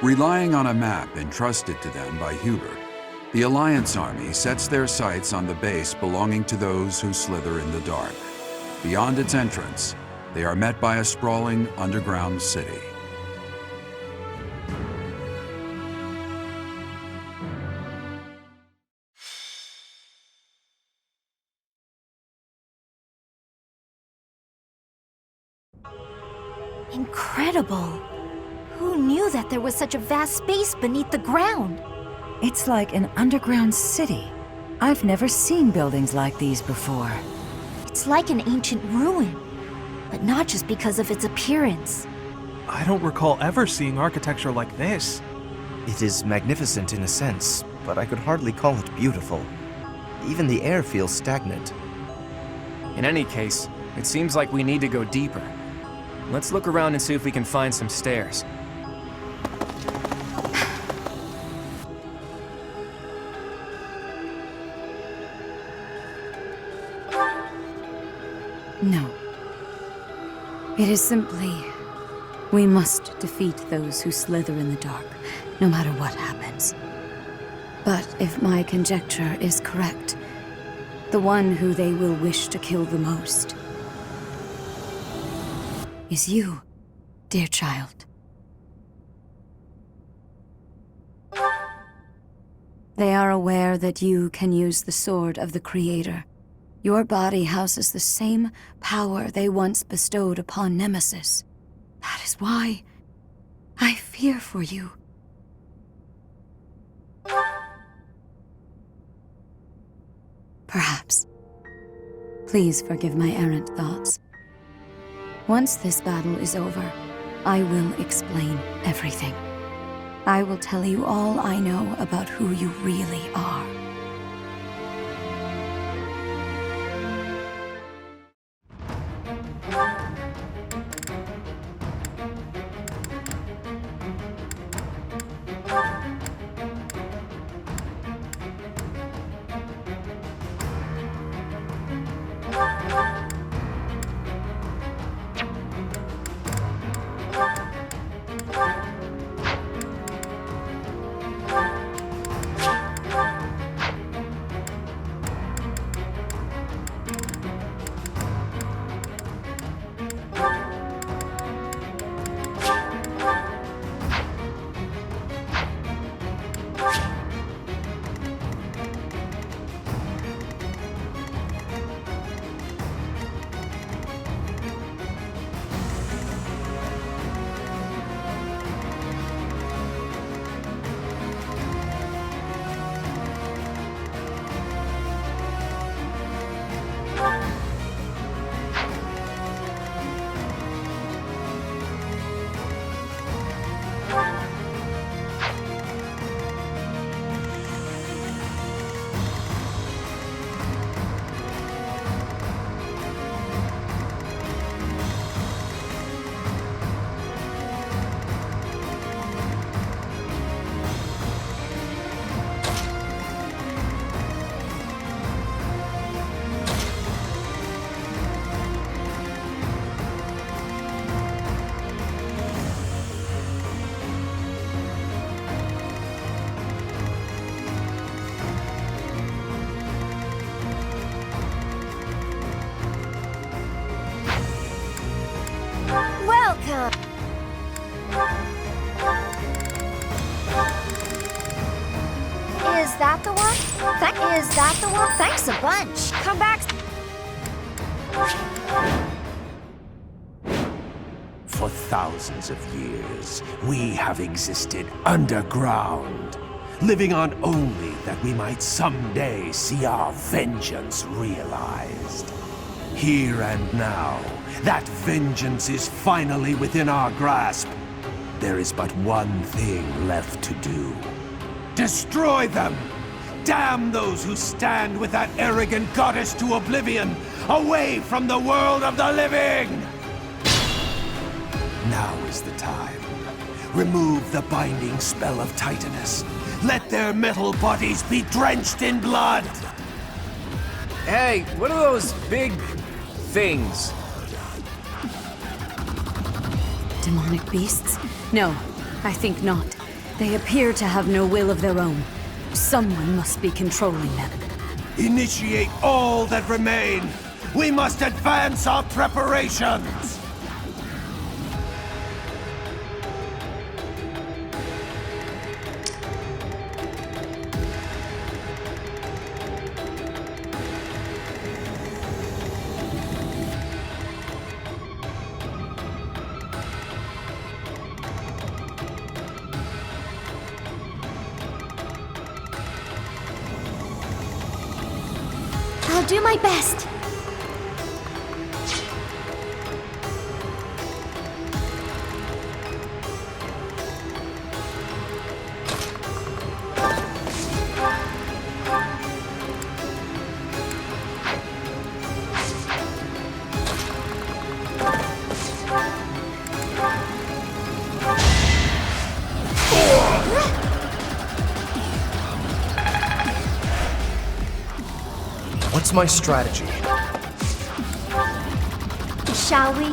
Relying on a map entrusted to them by Hubert, the Alliance army sets their sights on the base belonging to those who slither in the dark. Beyond its entrance, they are met by a sprawling underground city. Incredible! Who knew that there was such a vast space beneath the ground? It's like an underground city. I've never seen buildings like these before. It's like an ancient ruin, but not just because of its appearance. I don't recall ever seeing architecture like this. It is magnificent in a sense, but I could hardly call it beautiful. Even the air feels stagnant. In any case, it seems like we need to go deeper. Let's look around and see if we can find some stairs. No. It is simply... we must defeat those who slither in the dark, no matter what happens. But if my conjecture is correct, the one who they will wish to kill the most is you, dear child. They are aware that you can use the sword of the Creator. Your body houses the same power they once bestowed upon Nemesis. That is why I fear for you. Perhaps. Please forgive my errant thoughts. Once this battle is over, I will explain everything. I will tell you all I know about who you really are. Is that the one? Is that the one? Thanks a bunch. Come back. For thousands of years, we have existed underground, living on only that we might someday see our vengeance realized. Here and now, that vengeance is finally within our grasp. There is but one thing left to do. Destroy them! Damn those who stand with that arrogant goddess to oblivion, away from the world of the living! Now is the time. Remove the binding spell of Titanus. Let their metal bodies be drenched in blood! Hey, what are those big things? Demonic beasts? No, I think not. They appear to have no will of their own. Someone must be controlling them. Initiate all that remain! We must advance our preparations! I'll do my best. What's my strategy? Shall we?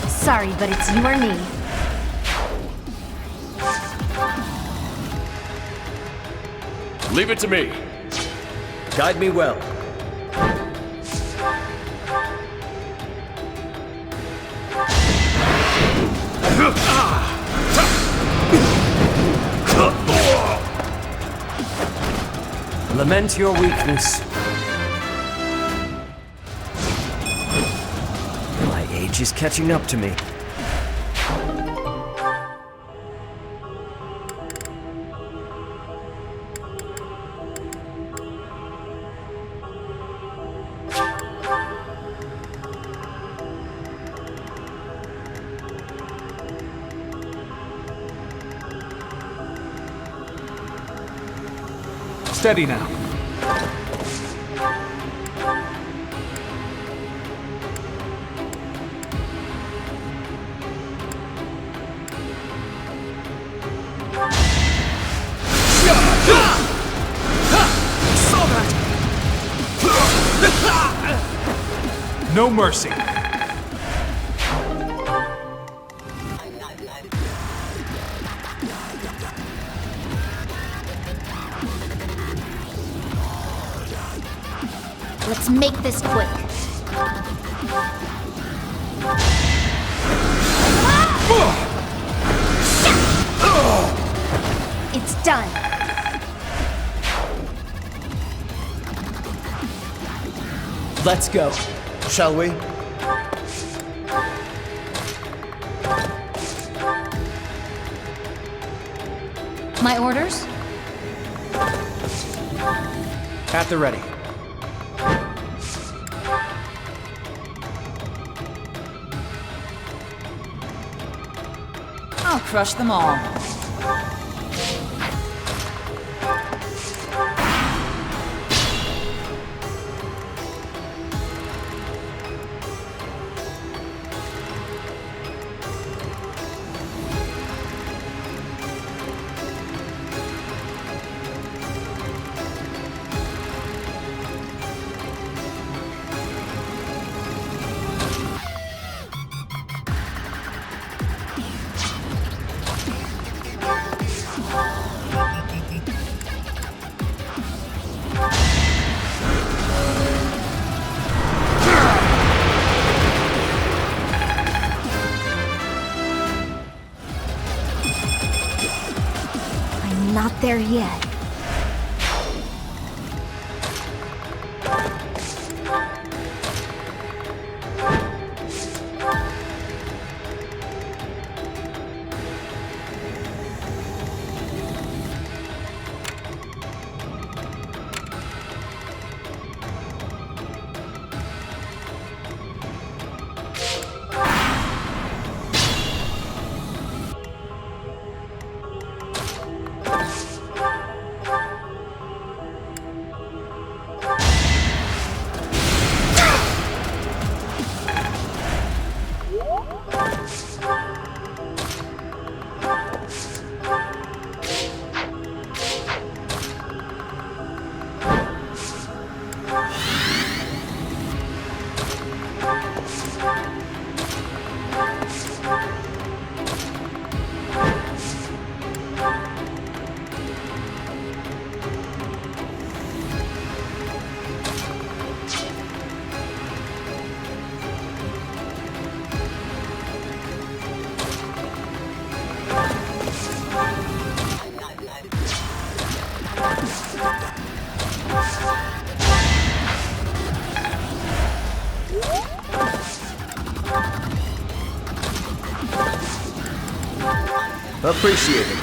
Sorry, but it's you or me. Leave it to me. Guide me well. Lament your weakness. My age is catching up to me. Steady now. No mercy. Let's make this quick. It's done. Let's go. Shall we? My orders? At the ready. I'll crush them all. Not there yet. Appreciated.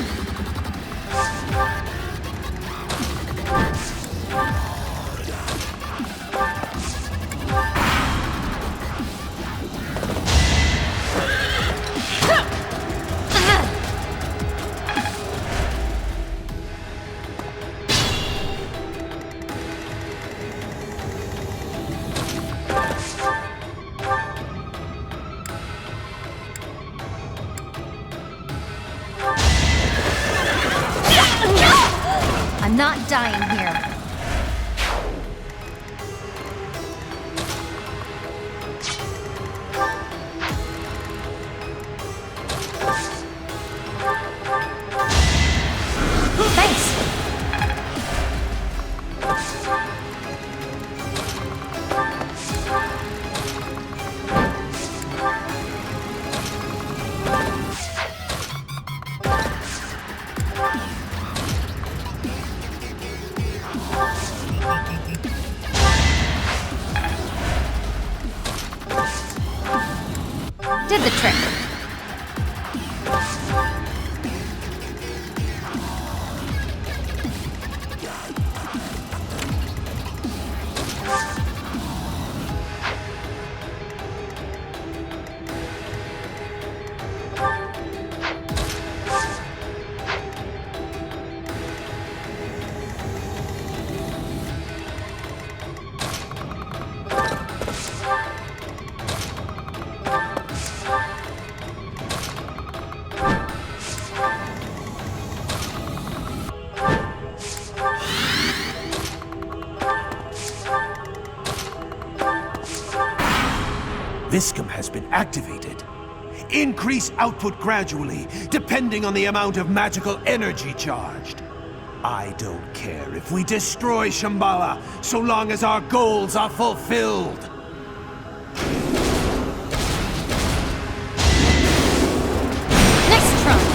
I'm not dying here. Thanks. Did the trick. Viscum has been activated. Increase output gradually, depending on the amount of magical energy charged. I don't care if we destroy Shambhala, so long as our goals are fulfilled. Next try.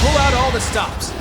Pull out all the stops.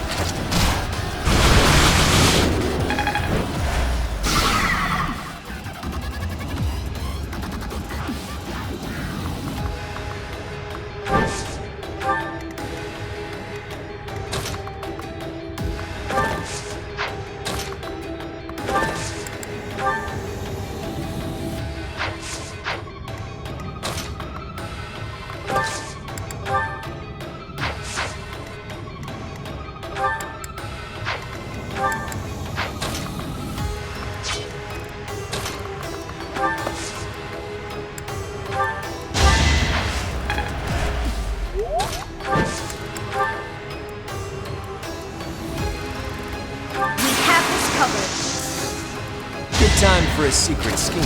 Good time for a secret scheme.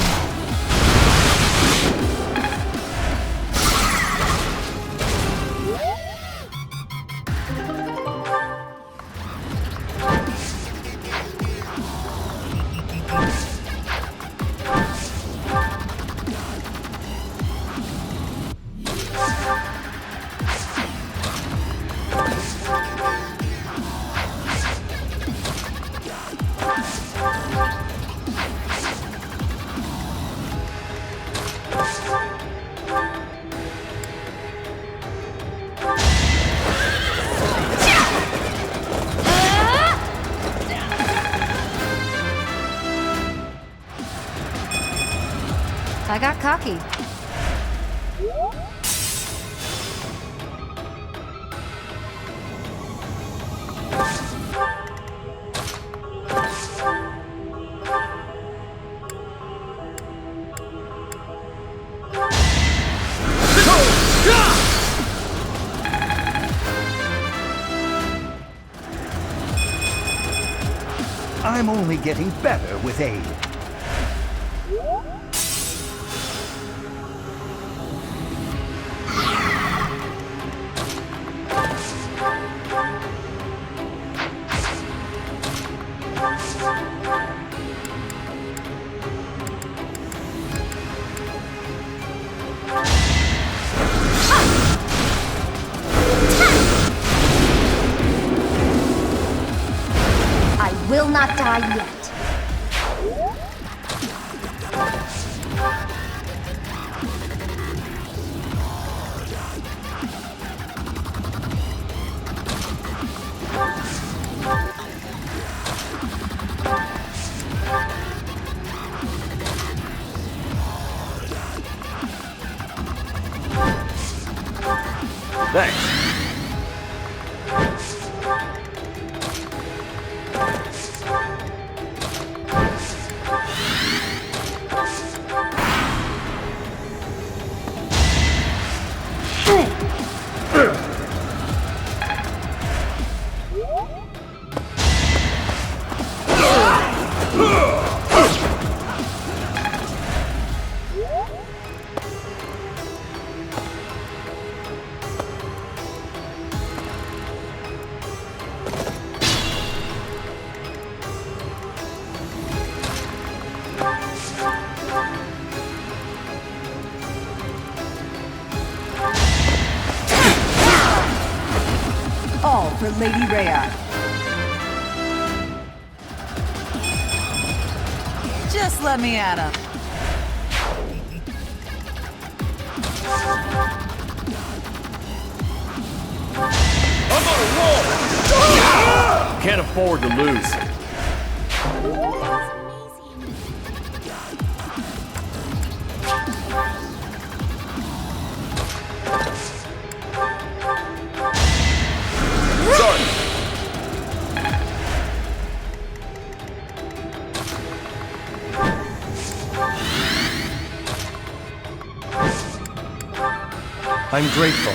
I got cocky. I'm only getting better with age. die yet. Thanks. All for Lady Rhea. Just let me at him. I'm on a roll! Can't afford to lose. Sorry. I'm grateful.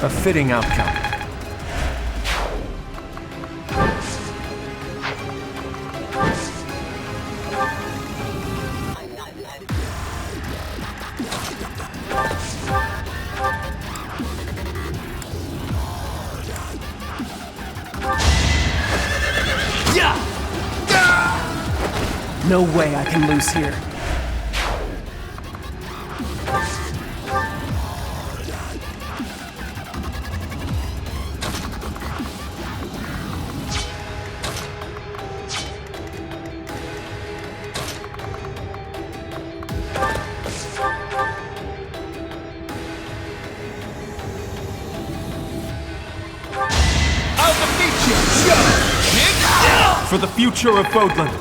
A fitting outcome. No way I can lose here. For the future of Fodlan.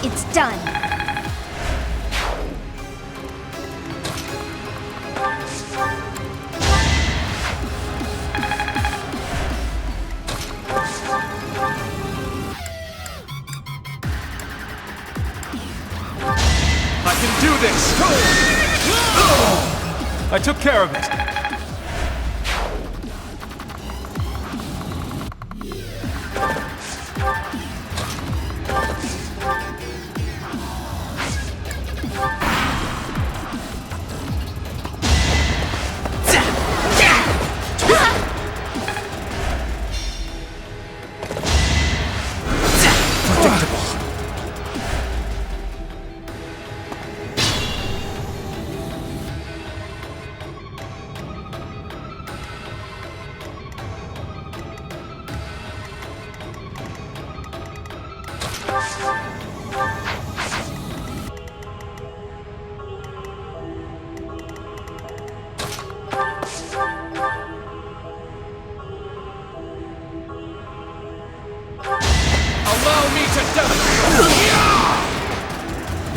It's done. I can do this! I took care of it.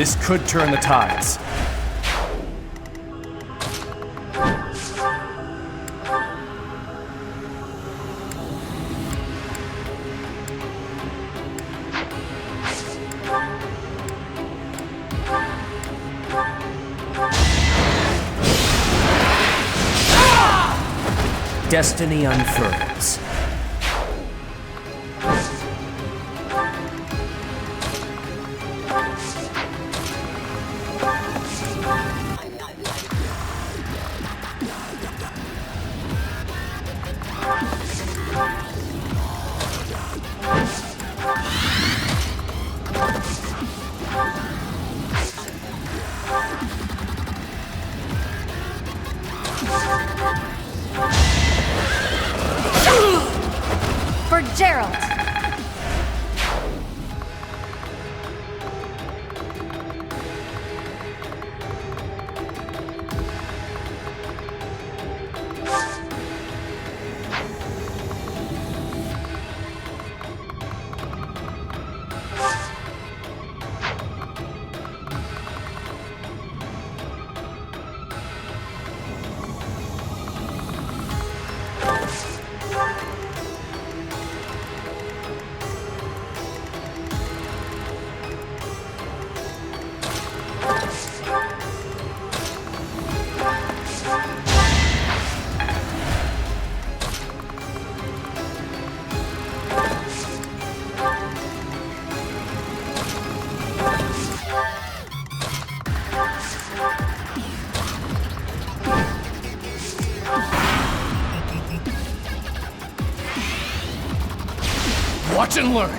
This could turn the tides. Destiny unfurls. For Gerald! Watch and learn.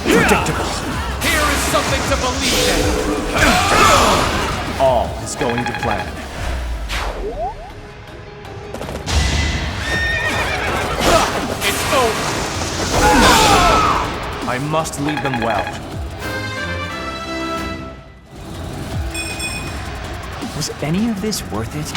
Predictable. Here is something to believe in. All is going to plan. It's over. I must lead them well. Was any of this worth it?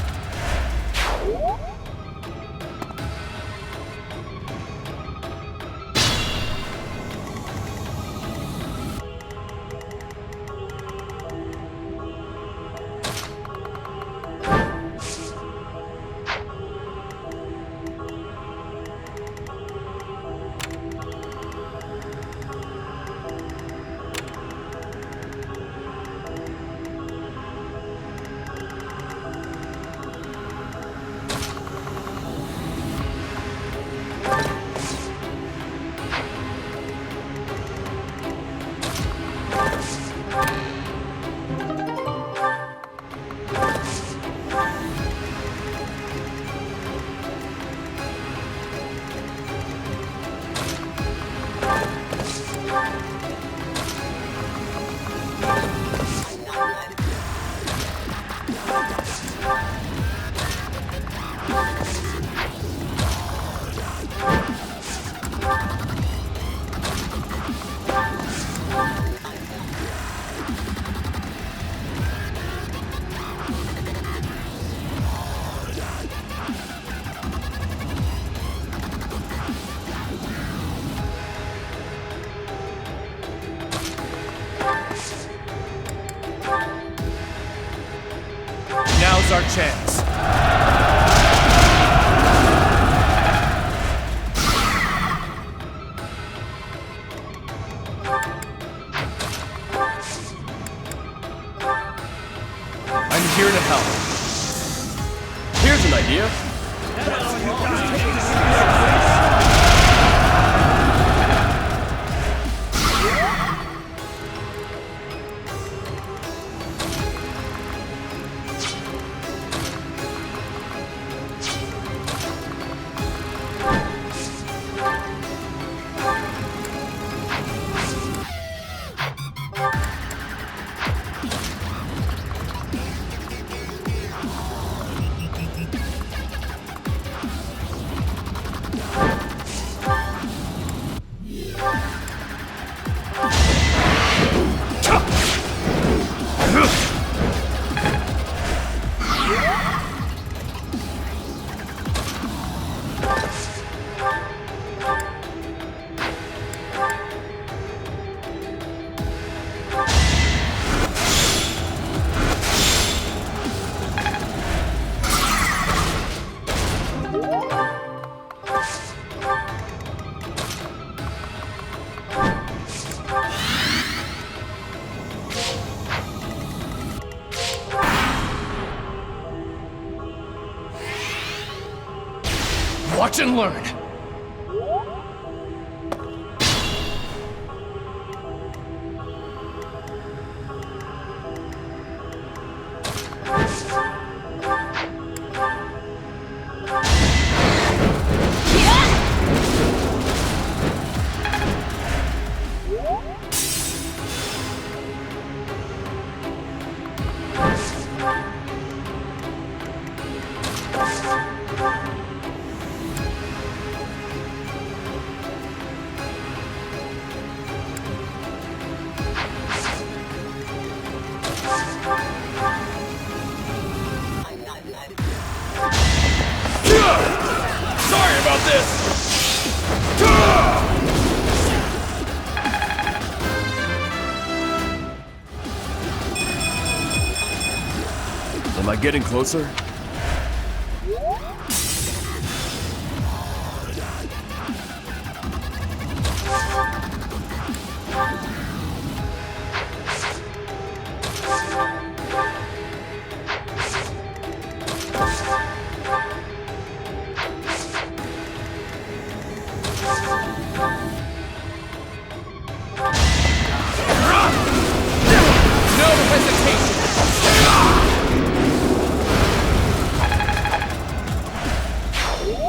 Now's our chance. I'm here to help. Here's an idea. Watch and learn. Sorry about this! Am I getting closer?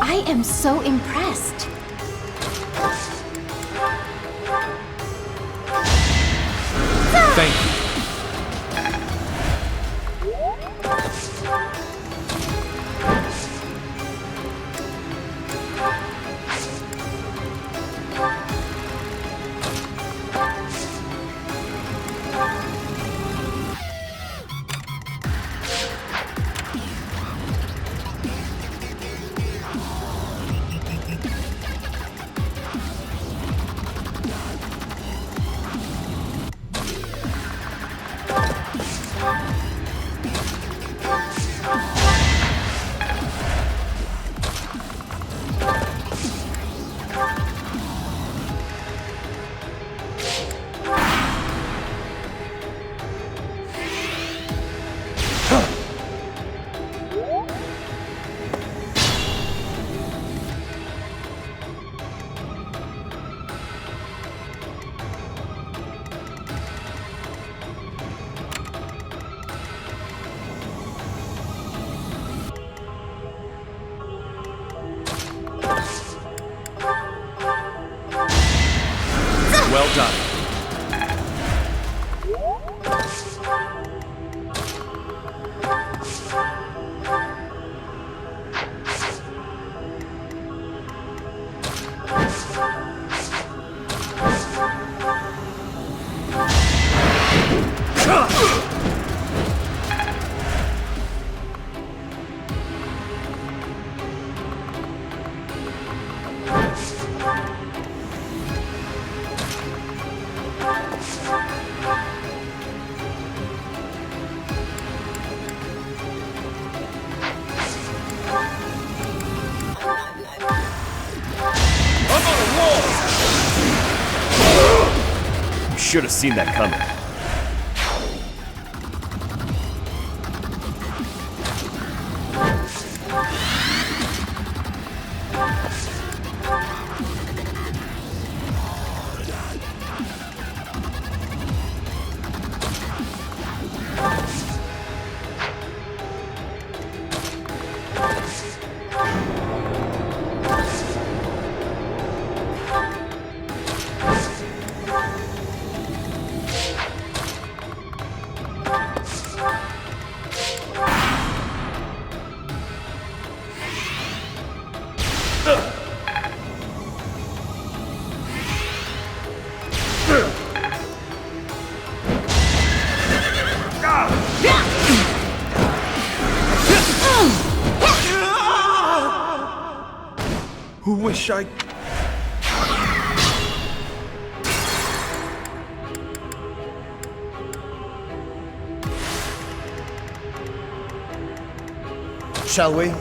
I am so impressed. Thank you. Well done. Should have seen that coming. Wish I... Shall we?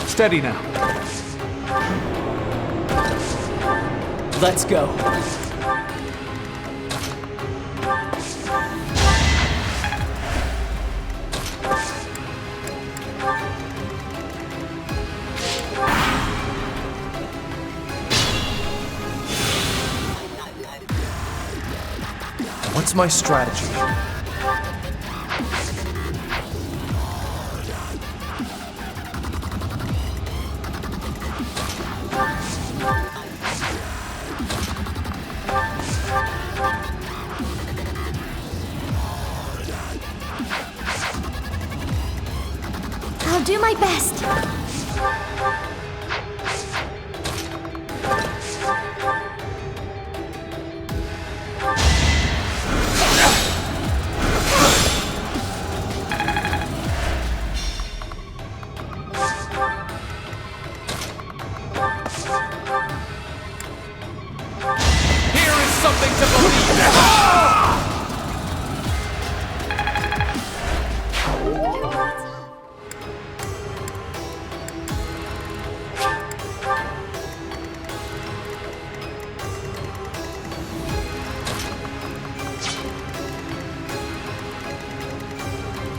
Steady now. Let's go. What's my strategy? I'll do my best.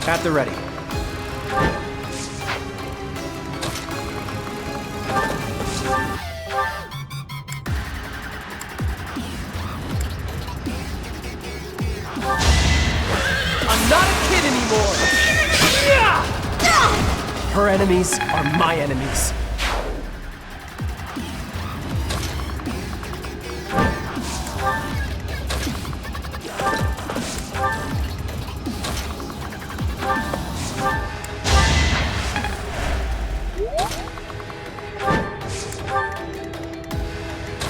At the ready. I'm not a kid anymore! Her enemies are my enemies.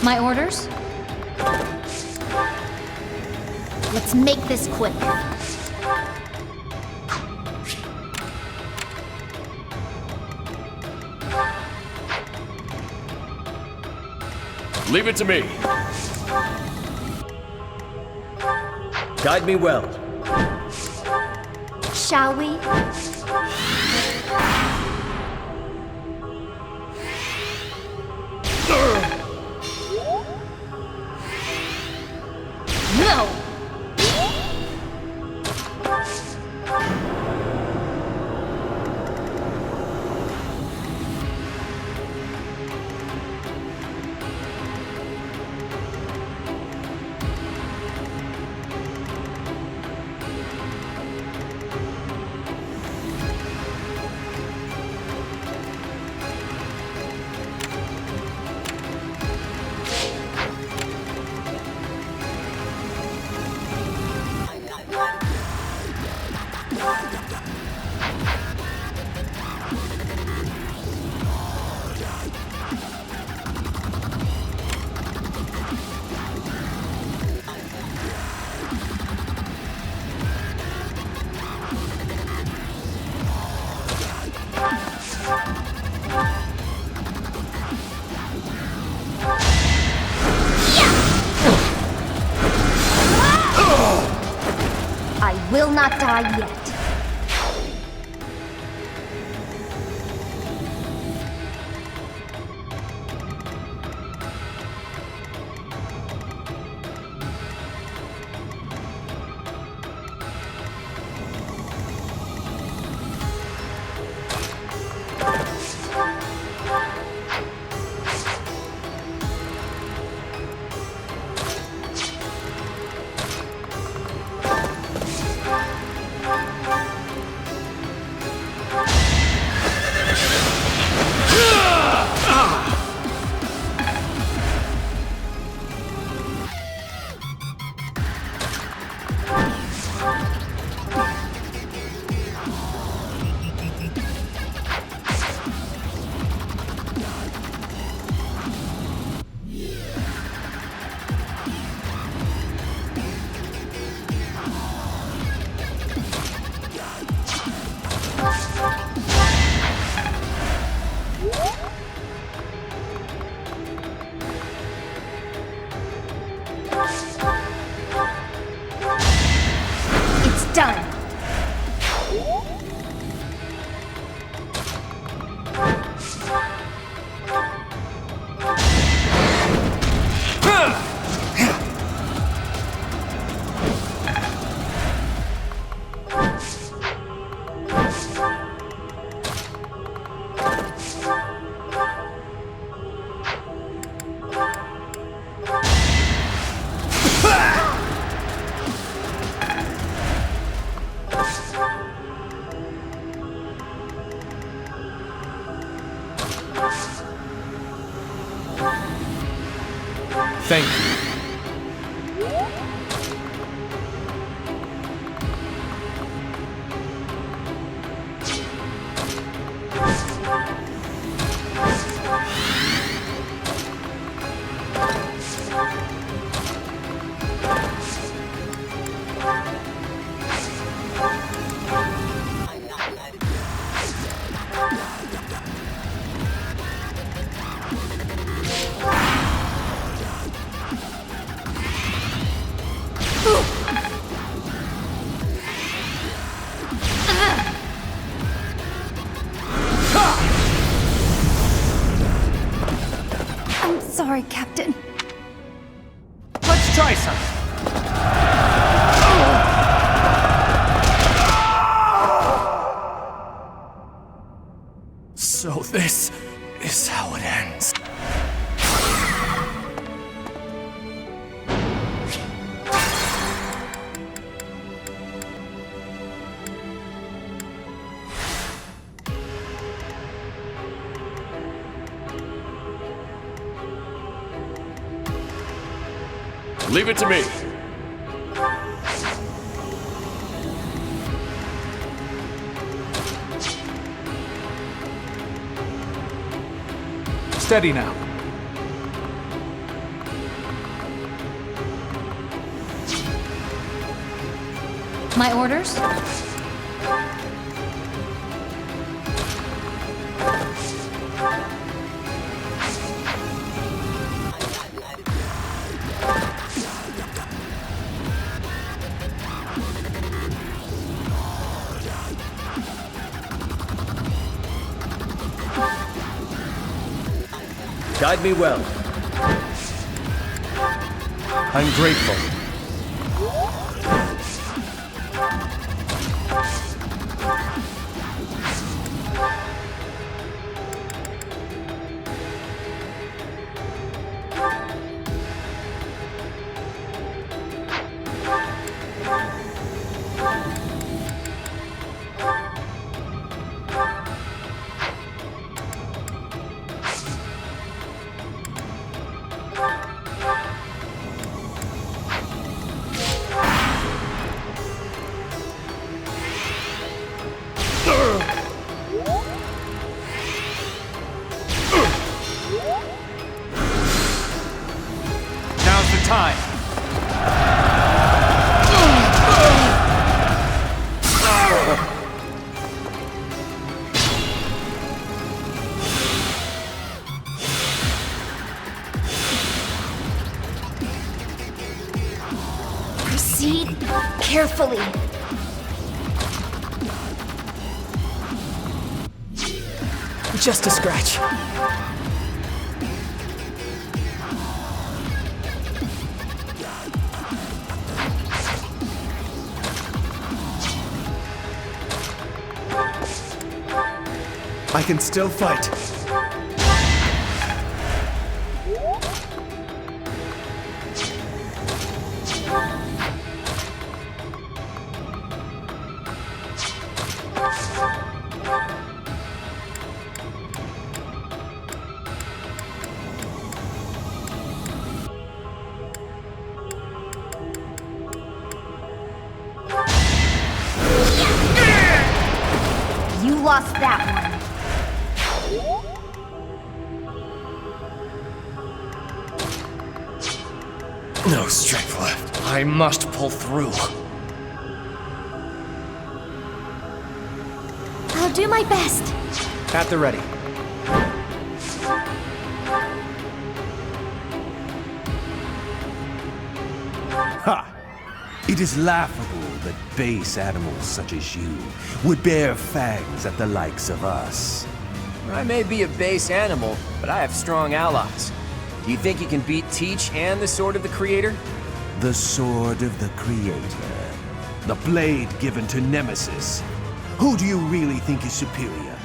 My orders? Let's make this quick. Leave it to me. Guide me well. Shall we? No! I will not die yet. Thank you. I'm sorry, Captain. Let's try some. So this is how it ends. Leave it to me. Steady now. My orders? Guide me well. I'm grateful. Now's the time. Proceed carefully. Just a scratch. I can still fight. You lost that one. No strength left. I must pull through. I'll do my best. At the ready. Ha! It is laughable that base animals such as you would bear fangs at the likes of us. I may be a base animal, but I have strong allies. Do you think you can beat Teach and the Sword of the Creator? The Sword of the Creator. The blade given to Nemesis. Who do you really think is superior?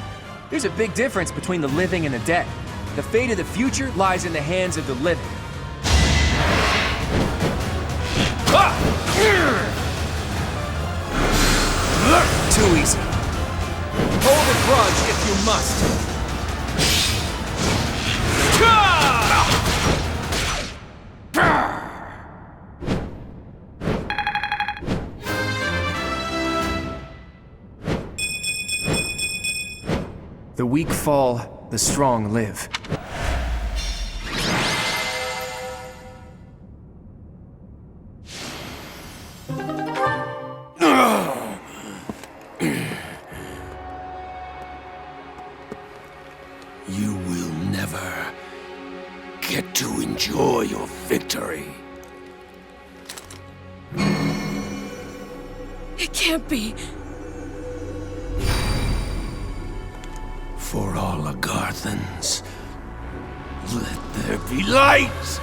There's a big difference between the living and the dead. The fate of the future lies in the hands of the living. Too easy. Hold a grudge if you must. The weak fall, the strong live. You will never get to enjoy your victory. It can't be. For all Agarthans, let there be light!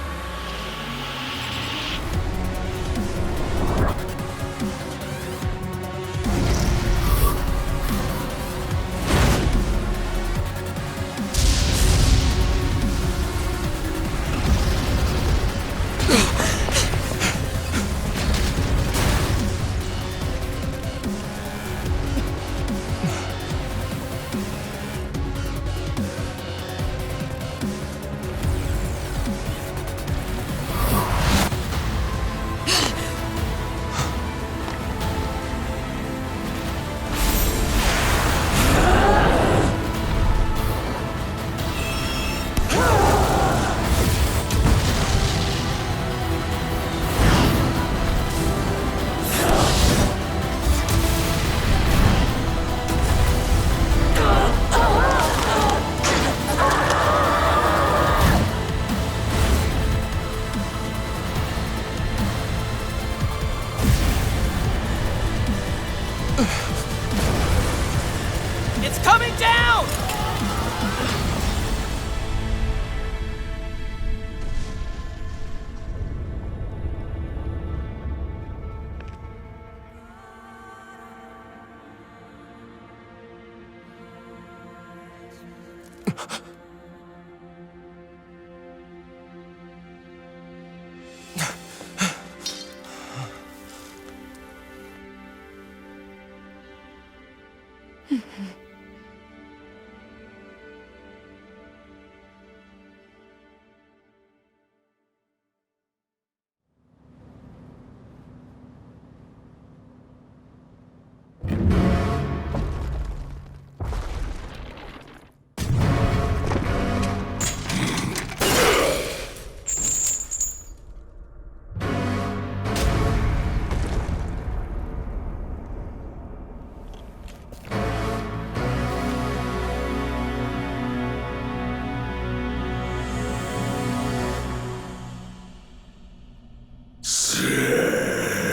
It's coming down!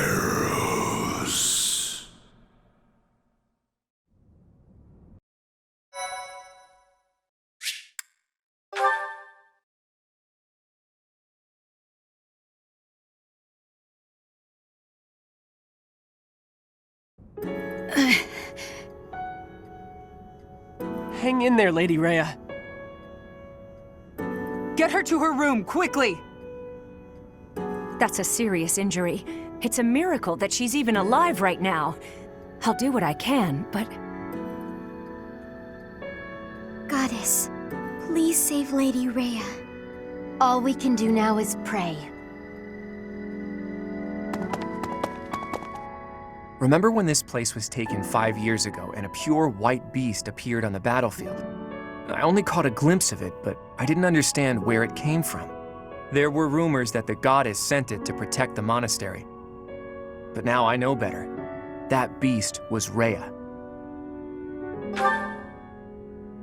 Seiros. Hang in there, Lady Rhea. Get her to her room, quickly! That's a serious injury. It's a miracle that she's even alive right now. I'll do what I can, but... Goddess, please save Lady Rhea. All we can do now is pray. Remember when this place was taken 5 years ago and a pure white beast appeared on the battlefield? I only caught a glimpse of it, but I didn't understand where it came from. There were rumors that the goddess sent it to protect the monastery. But now I know better. That beast was Rhea.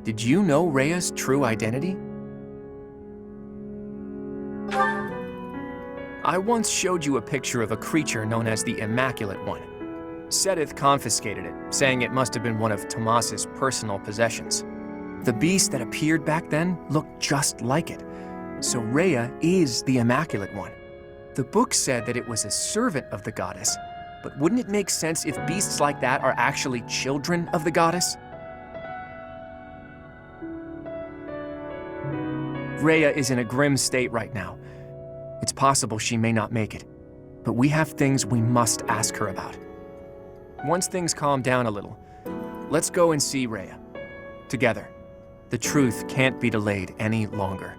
Did you know Rhea's true identity? I once showed you a picture of a creature known as the Immaculate One. Sothis confiscated it, saying it must have been one of Tomas's personal possessions. The beast that appeared back then looked just like it. So Rhea is the Immaculate One. The book said that it was a servant of the goddess, but wouldn't it make sense if beasts like that are actually children of the goddess? Rhea is in a grim state right now. It's possible she may not make it, but we have things we must ask her about. Once things calm down a little, let's go and see Rhea. Together. The truth can't be delayed any longer.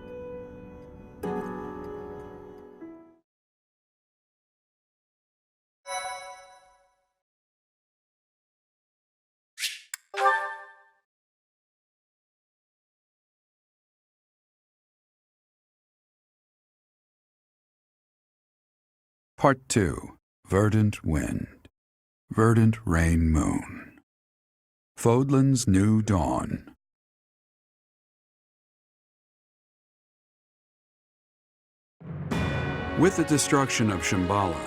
Part 2. Verdant Wind. Verdant Rain Moon. Fodlan's New Dawn. With the destruction of Shambhala,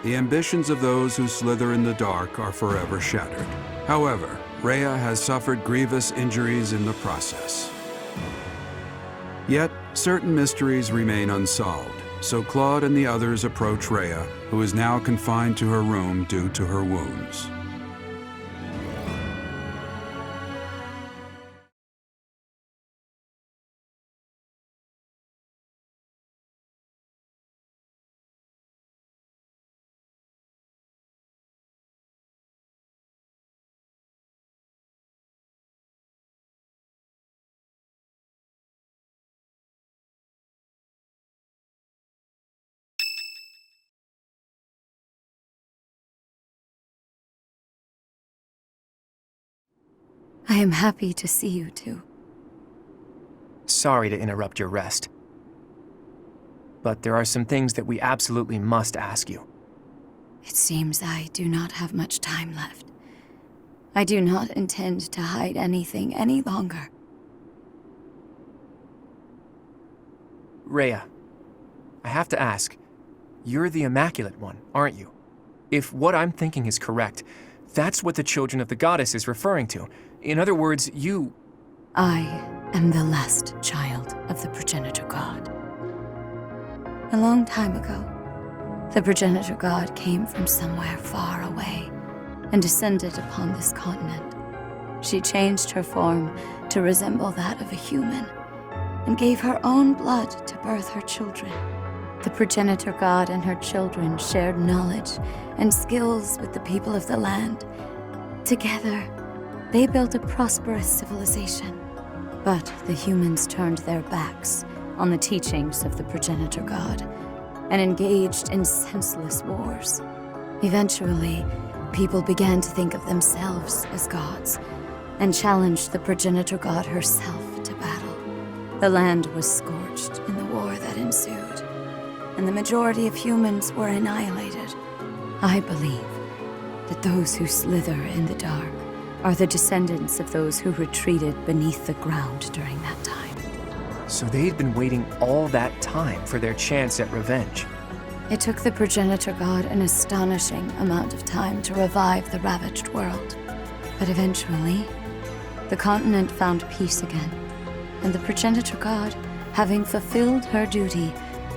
the ambitions of those who slither in the dark are forever shattered. However, Rhea has suffered grievous injuries in the process. Yet, certain mysteries remain unsolved, so Claude and the others approach Rhea, who is now confined to her room due to her wounds. I am happy to see you two. Sorry to interrupt your rest. But there are some things that we absolutely must ask you. It seems I do not have much time left. I do not intend to hide anything any longer. Rhea, I have to ask, you're the Immaculate One, aren't you? If what I'm thinking is correct, that's what the Children of the Goddess is referring to. In other words, you... I am the last child of the progenitor god. A long time ago, the progenitor god came from somewhere far away and descended upon this continent. She changed her form to resemble that of a human and gave her own blood to birth her children. The progenitor god and her children shared knowledge and skills with the people of the land. Together, they built a prosperous civilization. But the humans turned their backs on the teachings of the progenitor god and engaged in senseless wars. Eventually, people began to think of themselves as gods and challenged the progenitor god herself to battle. The land was scorched in the war that ensued, and the majority of humans were annihilated. I believe that those who slither in the dark are the descendants of those who retreated beneath the ground during that time. So they'd been waiting all that time for their chance at revenge. It took the progenitor god an astonishing amount of time to revive the ravaged world. But eventually, the continent found peace again, and the progenitor god, having fulfilled her duty,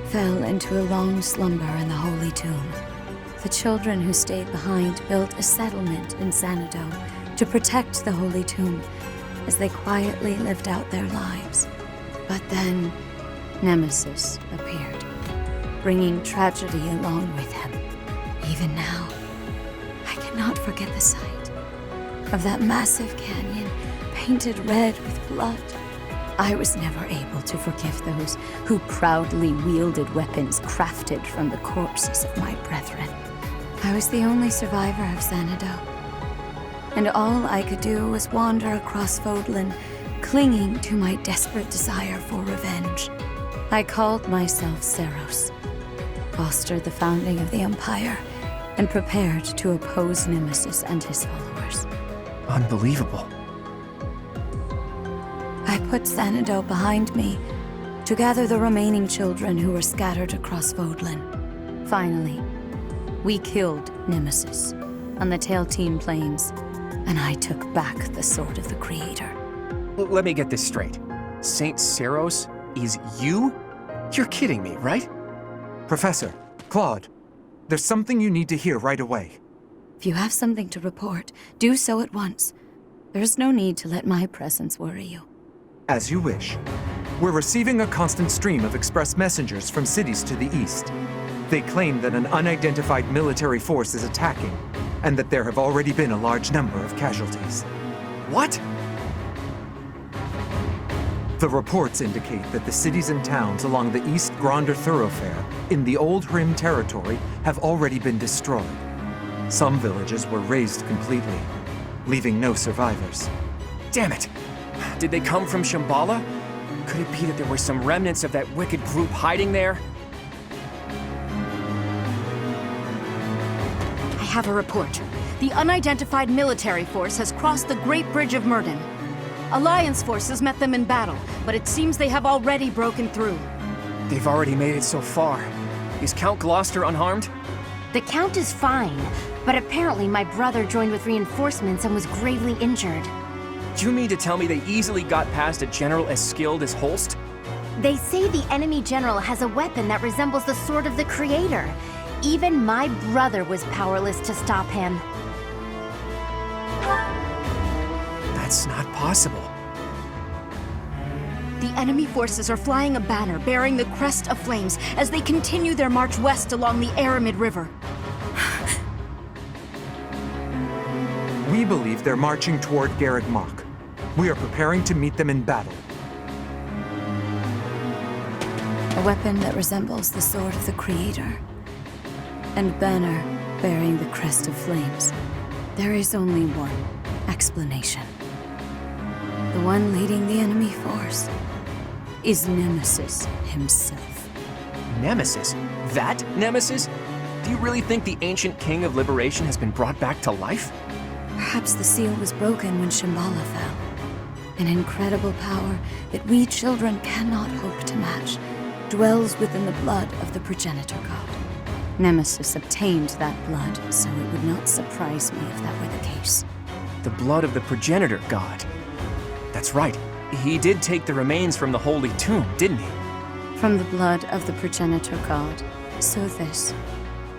fell into a long slumber in the Holy Tomb. The children who stayed behind built a settlement in Xanadu to protect the Holy Tomb as they quietly lived out their lives. But then, Nemesis appeared, bringing tragedy along with him. Even now, I cannot forget the sight of that massive canyon painted red with blood. I was never able to forgive those who proudly wielded weapons crafted from the corpses of my brethren. I was the only survivor of Xanadu, and all I could do was wander across Fodlan, clinging to my desperate desire for revenge. I called myself Seiros, fostered the founding of the Empire, and prepared to oppose Nemesis and his followers. Unbelievable. I put Xanadu behind me to gather the remaining children who were scattered across Fodlan. Finally, we killed Nemesis on the Tailtean Plains, and I took back the Sword of the Creator. Let me get this straight. Saint Seiros is you? You're kidding me, right? Professor, Claude, there's something you need to hear right away. If you have something to report, do so at once. There's no need to let my presence worry you. As you wish. We're receiving a constant stream of express messengers from cities to the east. They claim that an unidentified military force is attacking, and that there have already been a large number of casualties. What? The reports indicate that the cities and towns along the East Gronder thoroughfare in the Old Rim territory have already been destroyed. Some villages were razed completely, leaving no survivors. Damn it! Did they come from Shambhala? Could it be that there were some remnants of that wicked group hiding there? have a report. The unidentified military force has crossed the Great Bridge of Myrden. Alliance forces met them in battle, but it seems they have already broken through. They've already made it so far. Is Count Gloucester unharmed? The Count is fine, but apparently my brother joined with reinforcements and was gravely injured. Do you mean to tell me they easily got past a general as skilled as Holst? They say the enemy general has a weapon that resembles the Sword of the Creator. Even my brother was powerless to stop him. That's not possible. The enemy forces are flying a banner bearing the crest of flames as they continue their march west along the Aramid River. We believe they're marching toward Garreg Mach. We are preparing to meet them in battle. A weapon that resembles the Sword of the Creator. And banner bearing the crest of flames. There is only one explanation. The one leading the enemy force is Nemesis himself. Nemesis? That Nemesis? Do you really think the ancient king of liberation has been brought back to life? Perhaps the seal was broken when Shambhala fell. An incredible power that we children cannot hope to match dwells within the blood of the progenitor god. Nemesis obtained that blood, so it would not surprise me if that were the case. The blood of the progenitor god. That's right. He did take the remains from the holy tomb, didn't he? From the blood of the progenitor god, Sothis,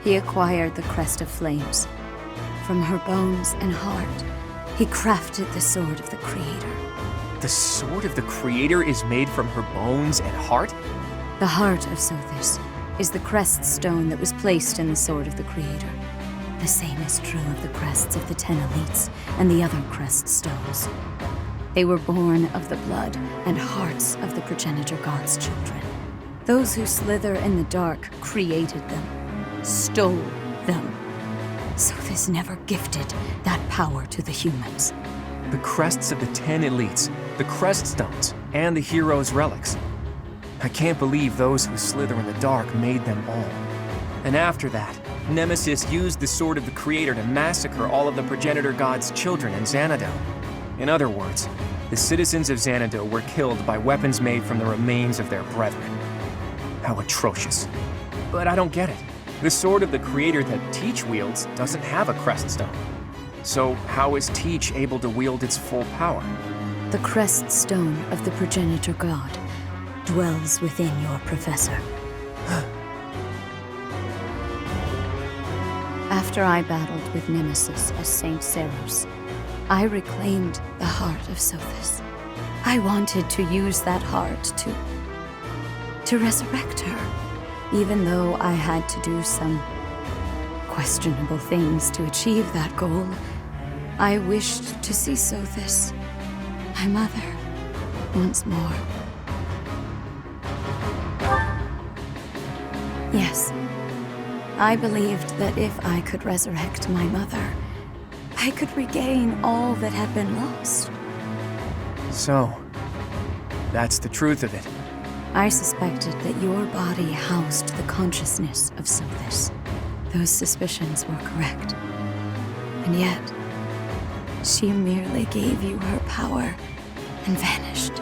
he acquired the crest of flames. From her bones and heart, he crafted the Sword of the Creator. The Sword of the Creator is made from her bones and heart? The heart of Sothis is the crest stone that was placed in the Sword of the Creator. The same is true of the crests of the 10 elites and the other crest stones. They were born of the blood and hearts of the progenitor god's children. Those who slither in the dark created them, stole them. Sothis never gifted that power to the humans. The crests of the 10 elites, the crest stones, and the heroes' relics. I can't believe those who slither in the dark made them all. And after that, Nemesis used the Sword of the Creator to massacre all of the progenitor god's children in Xanadu. In other words, the citizens of Xanadu were killed by weapons made from the remains of their brethren. How atrocious. But I don't get it. The Sword of the Creator that Teach wields doesn't have a crest stone. So how is Teach able to wield its full power? The crest stone of the progenitor god dwells within your professor. After I battled with Nemesis as Saint Seiros, I reclaimed the heart of Sothis. I wanted to use that heart to resurrect her, even though I had to do some questionable things to achieve that goal. I wished to see Sothis, my mother, once more. Yes, I believed that if I could resurrect my mother, I could regain all that had been lost. So, that's the truth of it. I suspected that your body housed the consciousness of Sothis. Those suspicions were correct. And yet, she merely gave you her power and vanished.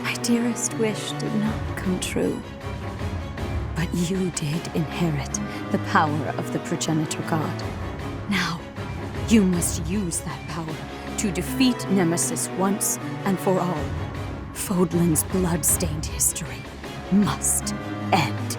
My dearest wish did not come true. But you did inherit the power of the progenitor god. Now, you must use that power to defeat Nemesis once and for all. Fodlan's blood-stained history must end.